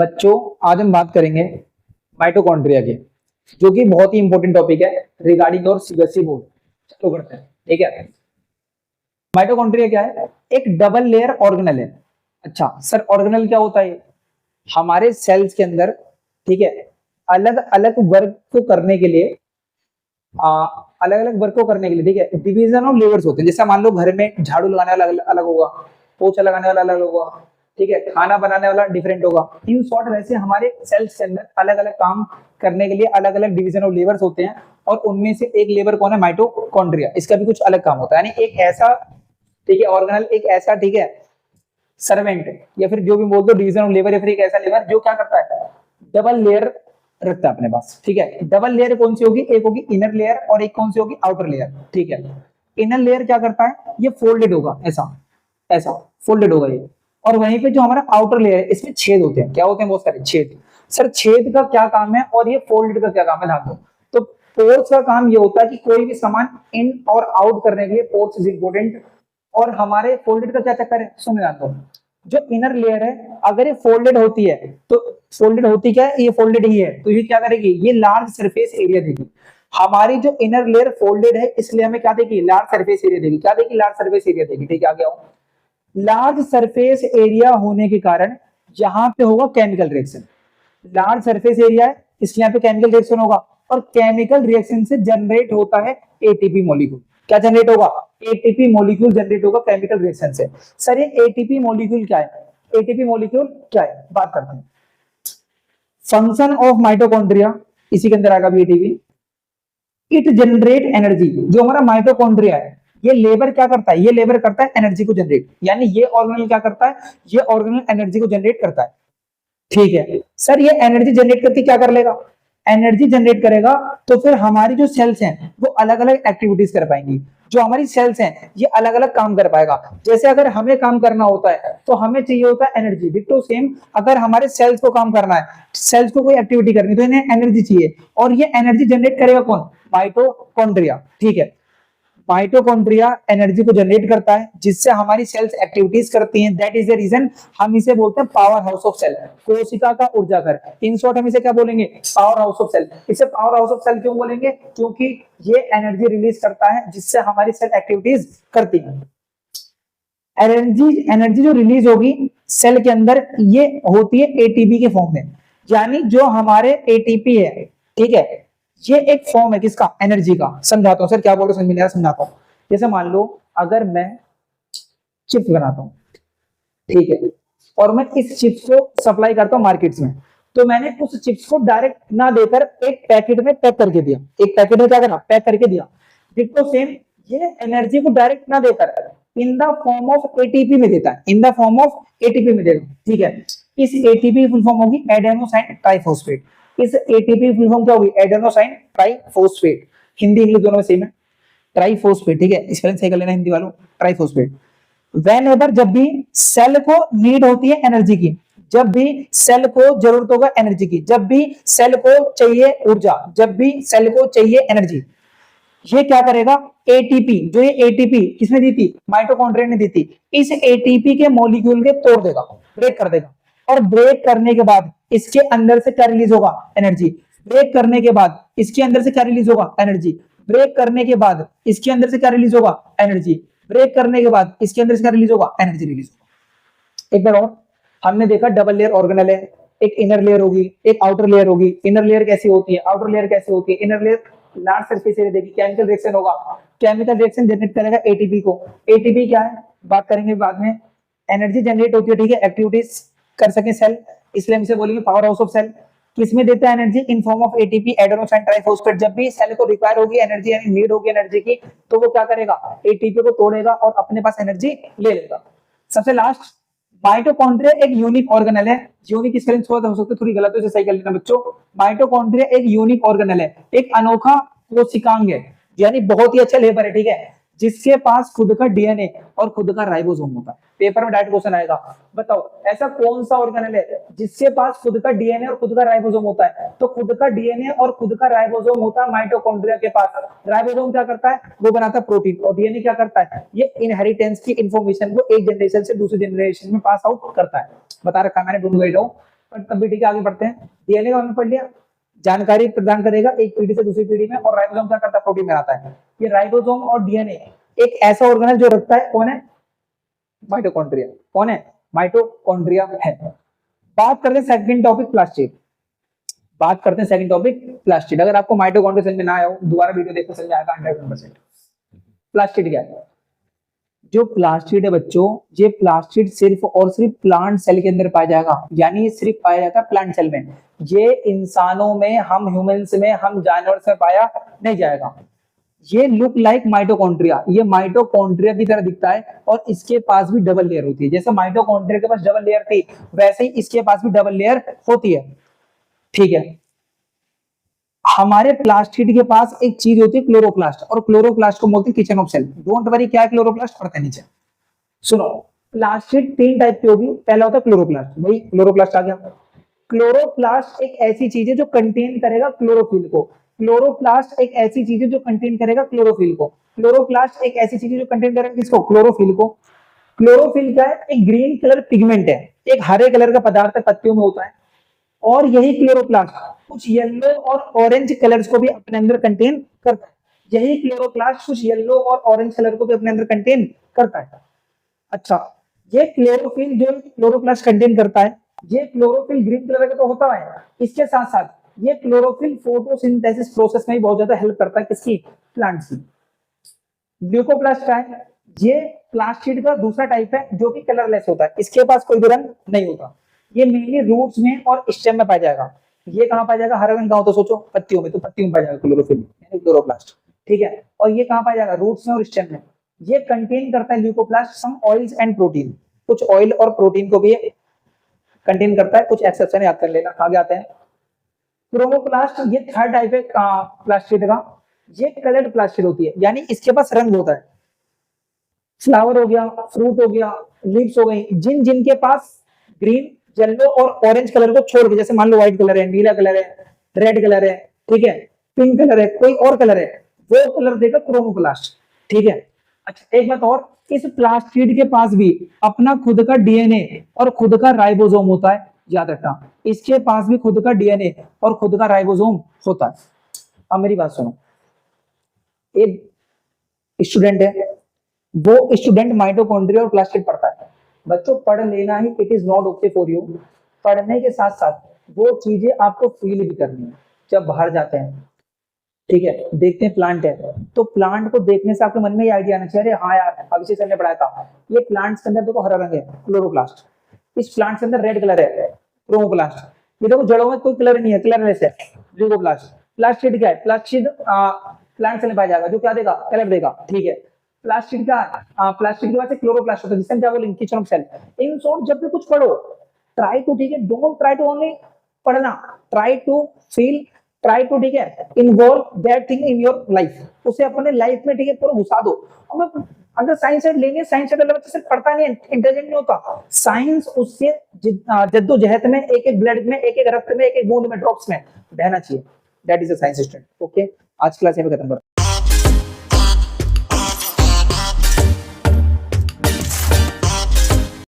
बच्चों आज हम बात करेंगे माइटोकॉन्ड्रिया की, जो कि बहुत ही इंपॉर्टेंट टॉपिक है रिगार्डिंग और सीबीएसई बोर्ड। चलो करते हैं, ठीक है। माइटोकॉन्ड्रिया क्या है? एक डबल लेयर ऑर्गेनल है। अच्छा सर, ऑर्गेनल क्या होता है? हमारे सेल्स के अंदर, ठीक है, अलग अलग वर्क को करने के लिए अलग अलग वर्क को करने के लिए, ठीक है, डिवीजन ऑफ लेबर्स होते हैं। जैसे मान लो घर में झाड़ू लगाने वाला अलग होगा, पोछा लगाने वाला अलग होगा, ठीक है, खाना बनाने वाला डिफरेंट होगा। इन शॉर्ट वैसे हमारे सेल्स के अंदर अलग अलग काम करने के लिए अलग अलग डिवीजन ऑफ लेबर्स होते हैं, और उनमें से एक लेबर कौन है? माइटोकॉन्ड्रिया। इसका भी कुछ अलग काम होता है, यानी एक ऐसा, ठीक है, ऑर्गेनल एक ऐसा, ठीक है, सर्वेंट या फिर जो भी बोल दो डिवीजन ऑफ लेबर, या फिर एक ऐसा लेबर जो क्या करता है? डबल लेयर रखता है अपने पास, ठीक है। डबल लेयर कौन सी होगी? एक होगी इनर लेयर और एक कौन सी होगी? आउटर लेयर, ठीक है। इनर लेयर क्या करता है? ये फोल्डेड होगा, ऐसा ऐसा फोल्डेड होगा ये। और वहीं पे जो हमारा आउटर लेयर है, इसमें छेद होते हैं। क्या होते हैं? बहुत सारे छेद। सर छेद का क्या काम है और ये फोल्डेड का क्या काम है? ध्यान दो। तो पोर्स का काम ये होता है कि कोई भी सामान इन और आउट करने के लिए पोर्स इज इंपॉर्टेंट। और हमारे फोल्डेड का क्या चक्कर है? सुन ध्यान दो। जो इनर लेयर है, अगर ये फोल्डेड होती है तो फोल्डेड होती क्या है? ये फोल्डेड ही है, तो ये क्या करेगी? ये लार्ज सरफेस एरिया देगी। हमारी जो इनर लेयर फोल्डेड है, इसलिए हमें क्या देगी? लार्ज सरफेस एरिया देगी। क्या देगी? लार्ज सरफेस एरिया देगी, ठीक है। आगे आओ। लार्ज सरफेस एरिया होने के कारण यहाँ पे होगा chemical reaction. Large surface area है, इसलिए यहाँ पे केमिकल रिएक्शन होगा, और केमिकल रिएक्शन से जनरेट होता है एटीपी मॉलिक्यूल। क्या जनरेट होगा? एटीपी मॉलिक्यूल जनरेट होगा केमिकल रिएक्शन से। सर ये एटीपी मॉलिक्यूल क्या है? एटीपी मॉलिक्यूल क्या है? बात करते हैं। फंक्शन ऑफ माइटोकॉन्ड्रिया, इसी के अंदर आएगा भी एटीपी। It generate energy. जो हमारा माइटोकॉन्ड्रिया है, ये लेबर क्या करता है? ये लेबर करता है एनर्जी को जनरेट। यानी ये ऑर्गेनल क्या करता है? ये ऑर्गेनल एनर्जी को जनरेट करता है, ठीक है। सर ये एनर्जी जनरेट करके क्या कर लेगा? एनर्जी जनरेट करेगा तो फिर हमारी जो सेल्स हैं वो अलग अलग एक्टिविटीज कर पाएंगी। जो हमारी सेल्स हैं ये अलग अलग काम कर पाएगा। जैसे अगर हमें काम करना होता है तो हमें चाहिए होता है एनर्जी, डिट्टो सेम अगर हमारे सेल्स को काम करना है, सेल्स को कोई एक्टिविटी करनी तो इन्हें एनर्जी चाहिए, और ये एनर्जी जनरेट करेगा कौन? माइटोकॉन्ड्रिया, ठीक है। माइटोकॉन्ड्रिया एनर्जी को जनरेट करता है जिससे हमारी सेल्स एक्टिविटीज करती हैं। दैट इज द रीजन हम इसे बोलते हैं पावर हाउस ऑफ सेल, कोशिका का ऊर्जा घर। इन शॉर्ट हम इसे क्या बोलेंगे? Power house of cell. इसे पावर हाउस ऑफ सेल क्यों बोलेंगे? क्योंकि ये एनर्जी रिलीज करता है जिससे हमारी सेल एक्टिविटीज करती है। एनर्जी जो रिलीज होगी सेल के अंदर, ये होती है एटीपी के फॉर्म में। यानी जो हमारे एटीपी है, ठीक है, ये एक फॉर्म है किसका? एनर्जी का। समझाता हूं सर, क्या बोल रहे हो? समझ में नहीं आ रहा, समझाता हूं। जैसे मान लो अगर मैं चिप्स बनाता हूं, ठीक है, और मैं इस चिप्स को सप्लाई करता हूं मार्केट्स में, तो मैंने उस चिप्स को डायरेक्ट ना देकर एक पैकेट में पैक करके दिया। एक पैकेट में क्या करा? पैक करके दिया। डिट्टो सेम ये एनर्जी को डायरेक्ट ना देकर in the form of ATP में देता है। In the form of ATP में देगा, ठीक है। इस एटीपी फुल फॉर्म होगी एडेनोसाइन ट्राइफॉस्फेट। इस एटीपी फुल फॉर्म क्या होगी? Adenosine triphosphate. हिंदी इंग्लिश दोनों में सेम है, ट्राइफॉस्फेट, ठीक है। स्पेलिंग सही कर लेना हिंदी वालों, ट्राइफॉस्फेट। व्हेनेवर, जब भी सेल को नीड होती है एनर्जी की, जब भी सेल को जरूरत होगा एनर्जी की, जब भी सेल को चाहिए ऊर्जा, जब भी सेल को चाहिए एनर्जी, ये क्या करेगा? एटीपी, जो ये एटीपी किसने दी थी? माइटोकॉन्ड्रिया ने दी थी। इस एटीपी के मॉलिक्यूल के तोड़ देगा, ब्रेक कर देगा, और ब्रेक करने के बाद इसके अंदर से क्या रिलीज होगा? एनर्जी। ब्रेक करने के बाद इसके अंदर से क्या रिलीज होगा? एनर्जी। ब्रेक करने के बाद इसके अंदर से क्या रिलीज होगा? एनर्जी। ब्रेक करने के बाद इसके अंदर से क्या रिलीज होगा? एनर्जी रिलीज होगा। एक बार और, हमने देखा डबल लेयर ऑर्गेनल है, एक इनर लेयर होगी, एक आउटर लेयर होगी। इनर लेयर कैसी होती है? आउटर लेयर कैसी होती है? Inner layer large surface area देगी, केमिकल रिएक्शन होगा, केमिकल रिएक्शन जनरेट करेगा एटीपी को। एटीपी क्या है? बात करेंगे बाद में। एनर्जी जनरेट होती है, ठीक है, एक्टिविटीज कर सके सेल, इसलिए हम इसे बोलेंगे पावर हाउस ऑफ सेल। किसमें देता है energy? In form of ATP, adenosine triphosphate. जब भी सेल को रिक्वायर होगी एनर्जी, यानी नीड होगी एनर्जी की, तो वो क्या करेगा? एटीपी को तोड़ेगा और अपने पास एनर्जी ले लेगा। सबसे लास्ट, माइटोकॉन्ड्रिया एक यूनिक ऑर्गेनल है। यूनिक स्पेलिंग हो सकती है थोड़ी गलत, है सही कर लेना बच्चों। माइटोकॉन्ड्रिया एक यूनिक ऑर्गेनल है, एक अनोखा कोशिकांग है, यानी बहुत ही अच्छा लेबर है, ठीक है, जिसके पास खुद का डीएनए और खुद का राइबोसोम होता है। पेपर में डायरेक्ट क्वेश्चन आएगा, बताओ ऐसा कौन सा ऑर्गेनल है जिसके पास खुद का डीएनए और खुद का राइबोसोम होता है? तो खुद का डीएनए और खुद का राइबोसोम होता है माइटोकॉन्ड्रिया के पास। राइबोसोम क्या करता है? वो बनाता है प्रोटीन, और डीएनए क्या करता है? ये इनहेरिटेंस की इंफॉर्मेशन को एक जनरेशन से दूसरी जनरेशन में पास आउट करता है। बता रखा मैंने, ढूंढ गई। पर तब भी ठीक है, आगे बढ़ते हैं। डीएनए का हमने पढ़ लिया, जानकारी प्रदान करेगा एक पीढ़ी से दूसरी पीढ़ी में। और राइबोसोम क्या करता है, प्रोटीन बनाता है। ये राइबोसोम और डीएनए एक ऐसा ऑर्गेनल जो रखता है, कौन है, माइटोकॉन्ड्रिया। कौन है, माइटोकॉन्ड्रिया है। बात करते हैं सेकंड टॉपिक, प्लास्टिड। बात करते हैं सेकंड टॉपिक, प्लास्टिड। अगर आपको माइटोकॉन्ड्रिया समझ में ना आया हो, दोबारा वीडियो देखकर समझ आएगा 100%। प्लास्टिड क्या है, जो प्लास्टिड है बच्चों, ये प्लास्टिड सिर्फ और सिर्फ प्लांट सेल के अंदर पाया जाएगा, यानी ये सिर्फ पाया जाता है प्लांट सेल में। ये इंसानों में, हम ह्यूमंस में, हम जानवर में पाया नहीं जाएगा। ये लुक लाइक माइटोकॉन्ड्रिया, ये माइटोकॉन्ड्रिया की तरह दिखता है और इसके पास भी डबल लेयर होती है। जैसे माइटोकॉन्ड्रिया के पास डबल लेयर थी, वैसे ही इसके पास भी डबल लेयर होती है। ठीक है, हमारे प्लास्टिड के पास एक चीज होती है क्लोरोप्लास्ट, और क्लोरोप्लास्ट को बोलते हैं kitchen of cell. Don't worry, क्या है क्लोरोप्लास्ट, पढ़ते हैं नीचे। सुनो, प्लास्टिड तीन टाइप की होगी। पहला होता है क्लोरोप्लास्ट, वही क्लोरोप्लास्ट आ गया। क्लोरोप्लास्ट एक ऐसी चीज है जो कंटेन करेगा क्लोरोफिल को। क्लोरोप्लास्ट एक ऐसी चीज है जो कंटेन करेगा क्लोरोफिल को। क्लोरोप्लास्ट एक ऐसी चीज है जो कंटेन करेगा किसको, क्लोरोफिल को। क्लोरोफिल क्या है, एक ग्रीन कलर पिगमेंट है, एक हरे कलर का पदार्थ है, पत्तियों में होता है। और यही क्लोरोप्लास्ट कुछ येलो और ऑरेंज कलर्स को भी अपने अंदर कंटेन करता है। यही क्लोरोप्लास्ट कुछ येलो और ऑरेंज कलर को भी अपने अंदर कंटेन करता है। अच्छा, ये क्लोरोफिल जो क्लोरोप्लास्ट कंटेन करता है, ये क्लोरोफिल ग्रीन कलर का तो होता है, इसके साथ साथ ये क्लोरोफिल फोटोसिंथेसिस प्रोसेस में भी बहुत ज्यादा हेल्प करता है, किसकी, प्लांट्स की। ल्यूकोप्लास्ट क्या है, ये प्लास्टिड का दूसरा टाइप है जो कि कलरलेस होता है, इसके पास कोई भी रंग नहीं होता। ये मेनली रूट्स में और स्टेम में पाया जाएगा। ये कहां पाया जाएगा, हरा रंग कहां होता है सोचो, पत्तियों में, तो पत्तियों में पाया जाएगा क्लोरोफिल यानी क्लोरोप्लास्ट। ठीक है, और ये कहां पाया जाएगा, रूट्स में और स्टेम में। ये कंटेन करता है leucoplast some oils and protein, कुछ ऑयल और प्रोटीन को भी कंटेन करता है। कुछ एक्सेप्शन याद कर लेना, आगे आते हैं। क्रोमोप्लास्ट, ये थर्ड टाइप है प्लास्टिड का। ये कलर्ड प्लास्टिड होती है, यानी इसके पास रंग होता है। फ्लावर हो गया, फ्रूट हो गया, लीव्स हो गई, जिन जिनके पास ग्रीन, येलो और ऑरेंज कलर को छोड़ के, जैसे मान लो व्हाइट कलर है, नीला कलर है, रेड कलर है, ठीक है, पिंक कलर है, कोई और कलर है, वो कलर देगा क्रोमोप्लास्ट। ठीक है, अच्छा एक बात और, इस प्लास्टिड के पास भी अपना खुद का डीएनए और खुद का राइबोसोम होता है, याद रखना। इसके पास भी खुद का डीएनए और खुद का राइबोसोम होता है। अब मेरी बात सुनो, एक स्टूडेंट है, वो स्टूडेंट माइटोकॉन्ड्रिया और प्लास्टिड पढ़ता है। बच्चों पढ़ लेना ही, it is not okay for you. पढ़ने के साथ साथ वो चीजें आपको फील भी करनी है। जब बाहर जाते हैं, ठीक है, देखते हैं प्लांट है, तो प्लांट को देखने से आपके मन में ये आइडिया आना चाहिए, अरे हाँ यार, अभिषेक सर ने पढ़ाया था, ये प्लांट्स के अंदर देखो हरा रंग है, क्लोरोप्लास्ट। इस प्लांट के अंदर रेड कलर है, क्रोमोप्लास्ट। ये देखो जड़ों में कोई कलर नहीं है, कलरलेस है, ल्यूकोप्लास्ट। प्लास्टिड क्या है, प्लास्टिड प्लांट से नहीं पाया जाएगा, जो क्या देगा, कलर देगा। ठीक है, प्लास्टिड का प्लास्टिड के बाद क्लोरोप्लास्ट होता है, जिससे हम क्या बोलेंगे, kitchen of cell. In short, जब भी कुछ पढ़ो, ट्राई टू, ठीक है, डोंट ट्राई टू ओनली पढ़ना, try to feel, try to, ठीक है, involve that thing in your life. उसे अपने लाइफ में, ठीक है, पूरा घुसा दो। अगर साइंस सेट लेंगे, साइंस सेट वाला बच्चा सिर्फ पढ़ता नहीं है, इंटेलिजेंट नहीं होता। साइंस उससे जद्दोजहद में, एक एक ब्लड में, एक एक रक्त में, एक एक बूंद में, ड्रॉप्स में बहना चाहिए। That is a science student. Okay, आज क्लास यहीं पे खत्म करते हैं।